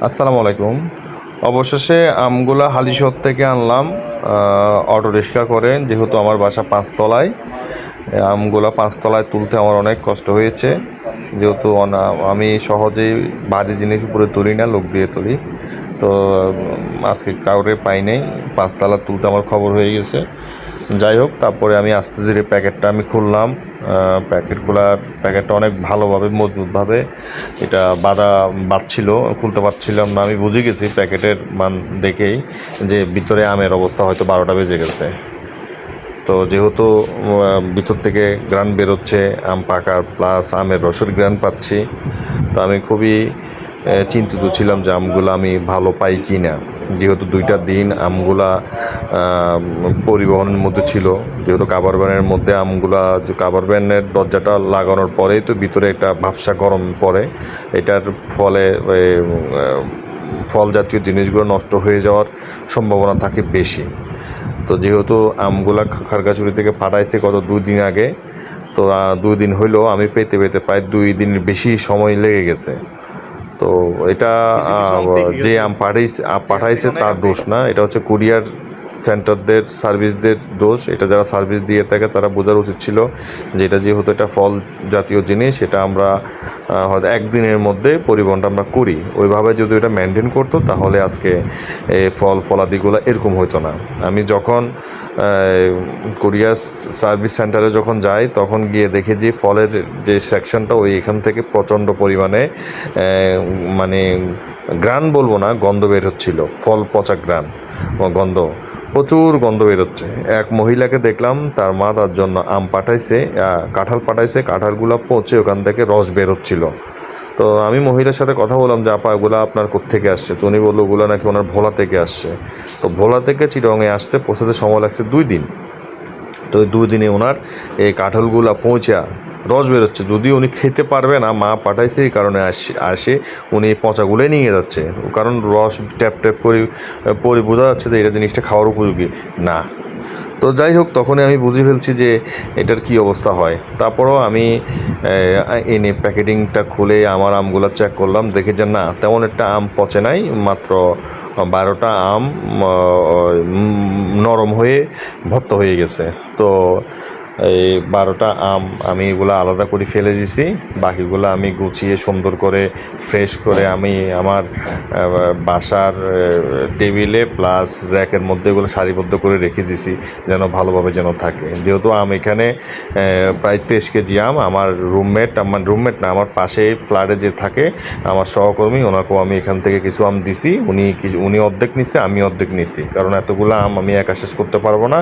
আসসালামু আলাইকুম। অবশেষে আমগুলা হালিশহর থেকে আনলাম অটো রিক্সা করে, যেহেতু আমার বাসা পাঁচতলায়। আমগুলা পাঁচতলায় তুলতে আমার অনেক কষ্ট হয়েছে, যেহেতু আমি সহজেই ভারী জিনিস উপরে তুলি না, লোক দিয়ে তুলি। তো আজকে কাউরে পাই নাই, পাঁচতলা তুলতে আমার খবর হয়ে গেছে। যাই হোক, তারপরে আমি আস্তে ধীরে প্যাকেটটা আমি খুললাম। প্যাকেটটা অনেক ভালোভাবে মজবুতভাবে এটা বাঁধছিল, খুলতে পারছিলাম না। আমি বুঝে গেছি প্যাকেটের মান দেখেই যে ভিতরে আমের অবস্থা হয়তো 12টা বেজে গেছে। তো যেহেতু ভিতর থেকে গ্রান বেরোচ্ছে, আম পাকার প্লাস আমের রসের গ্রান পাচ্ছি, তো আমি খুবই চিন্তিত ছিলাম যে আমগুলো আমি ভালো পাই কি না। যেহেতু 2টা দিন আমগুলা পরিবহনের মধ্যে ছিল, যেহেতু কাভার ভ্যানের মধ্যে আমগুলা, যে কাভার ভ্যানের দরজাটা লাগানোর পরেই তো ভিতরে একটা ভাবসা গরম পড়ে, এটার ফলে ফল জাতীয় জিনিসগুলো নষ্ট হয়ে যাওয়ার সম্ভাবনা থাকে বেশি। তো যেহেতু আমগুলা খাগড়াছড়ি থেকে পাঠাইছে গত 2 দিন আগে, তো 2 দিন হইলেও আমি পেতে প্রায় 2 দিনের বেশি সময় লেগে গেছে। তো এটা যে আম পাঠাইছে তার দোষ না, এটা হচ্ছে কুরিয়ার সেন্টারদের সার্ভিসদের দোষ। এটা যারা সার্ভিস দিয়ে থাকে তারা বোঝার উচিত ছিল যে এটা যেহেতু এটা ফল জাতীয় জিনিস, এটা আমরা হয়তো একদিনের মধ্যে পরিবহনটা আমরা করি। ওইভাবে যদি এটা মেনটেন করতো তাহলে আজকে ফলাদিগুলো এরকম হতো না। আমি যখন কুরিয়ার সার্ভিস সেন্টারে যখন যাই, তখন গিয়ে দেখি যে ফলের যে সেকশনটা এখান থেকে প্রচণ্ড পরিমাণে মানে ঘ্রাণ বলবো না, গন্ধ বের হচ্ছিল, ফল পচা গন্ধ, প্রচুর গন্ধ বেরোচ্ছে। এক মহিলাকে দেখলাম, তার মা তার জন্য আম পাঠাইছে, কাঁঠাল পাঠাইছে, কাঁঠালগুলো পচে ওখান থেকে রস বের হচ্ছিল। তো আমি মহিলার সাথে কথা বললাম যে আপা, এগুলো আপনার কোত্থেকে আসছে? তো উনি বললো ওগুলো নাকি ওনার ভোলা থেকে আসছে। তো ভোলা থেকে চিটাগাংয়ে আসছে, পৌঁছাতে সময় লাগছে 2 দিন। তো ওই 2 দিনে ওনার এই কাঁঠালগুলো পৌঁছা রস বেরোচ্ছে। যদিও উনি খেতে পারবে না, মা পাঠাইছে এই কারণে আসে উনি পচাগুলোই নিয়ে যাচ্ছে, কারণ রস ট্যাপ করে বোঝা যাচ্ছে যে এটা জিনিসটা খাওয়ার উপযোগী না। তো যাই হোক, তখনই আমি বুঝে ফেলছি যে এটার কী অবস্থা হয়। তারপরও আমি এনে প্যাকেটিংটা খুলে আমার আমগুলো চেক করলাম, দেখি যে না, তেমন একটা আম পচে নাই, মাত্র 12টা আম নরম হয়ে ভর্তা হয়ে গেছে। তো এই 12টা আম আমি এগুলো আলাদা করে ফেলে দিছি, বাকিগুলো আমি গুছিয়ে সুন্দর করে ফ্রেশ করে আমি আমার বাসার টেবিলে প্লাস র্যাকের মধ্যে এগুলো সারিবদ্ধ করে রেখে দিছি, যেন ভালোভাবে যেন থাকে। যেহেতু আম এখানে প্রায় 23 কেজি আম, আমার রুমমেট না, আমার পাশে ফ্ল্যাটে যে থাকে আমার সহকর্মী, ওনাকেও আমি এখান থেকে কিছু আম দিছি। উনি অর্ধেক নিচ্ছে, আমি অর্ধেক নিছি, কারণ এতগুলো আম আমি একা শেষ করতে পারবো না।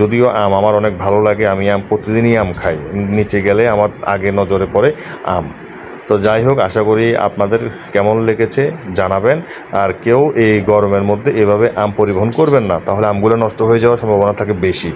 যদিও আম আমার অনেক ভালো লাগে, আমি আম প্রতিদিনই আম খাই, নিচে গেলে আমার আগে নজরে পড়ে আম। তো যাই হোক, আশা করি আপনাদের কেমন লেগেছে জানাবেন। আর কেউ এই গরমের মধ্যে এভাবে আম পরিবহন করবেন না, তাহলে আমগুলো নষ্ট হয়ে যাওয়ার সম্ভাবনা থাকে বেশি।